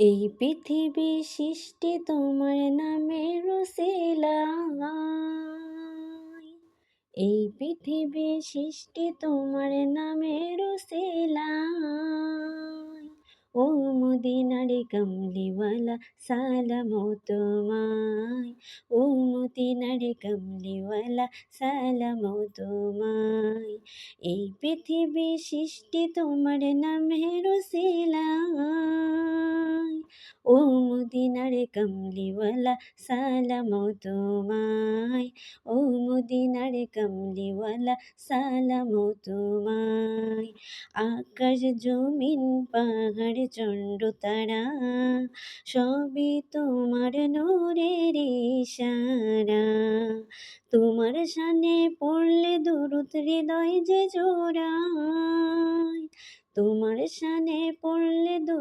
এই পৃথিবী সৃষ্টি তোমার নামের উসিলায়, এই পৃথিবী সৃষ্টি তোমার নামের উসিলায়। ও মদিনার কামলিওয়ালা সালাম তোমায়, ও মদিনার কামলিওয়ালা সালাম তোমায়। এই পৃথিবী সৃষ্টি তোমার নামের উসিলায়, ও মদিনার কামলিওয়ালা সালাম তোমায়, ও মদিনার কামলিওয়ালা সালাম তোমায়। আকাশ জমিন পাহাড় চন্দ্র তারা সবই তোমার নূরের ইশারা। তোমার শানে পড়লে দুরূদ হৃদয় যে জোড়ায়, তোমার শানে পড়লে